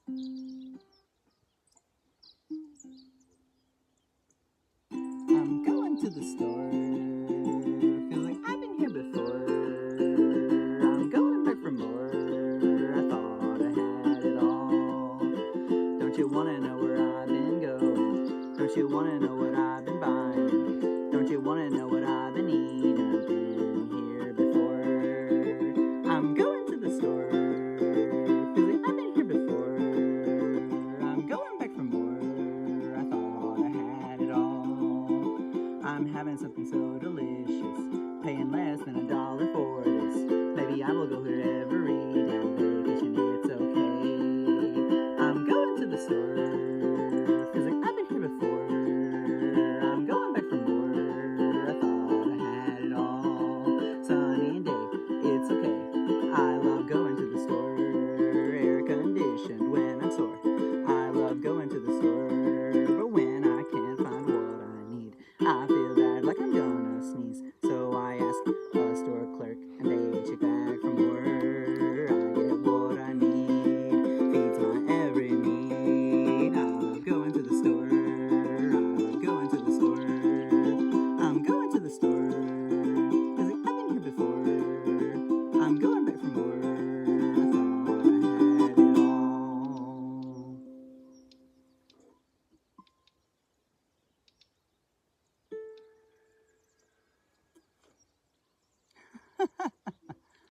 I'm going to the store. Feels like I've been here before. I'm going back for more. I thought I had it all. Don't you wanna know where I've been going? Don't you wanna know what I've been buying? Don't you wanna know what I've been eating? I've been here before. I'm going to the store. Feels like I've been here before. I'm going back for more. I thought I had it all. I'm having something so delicious, paying less than $1 for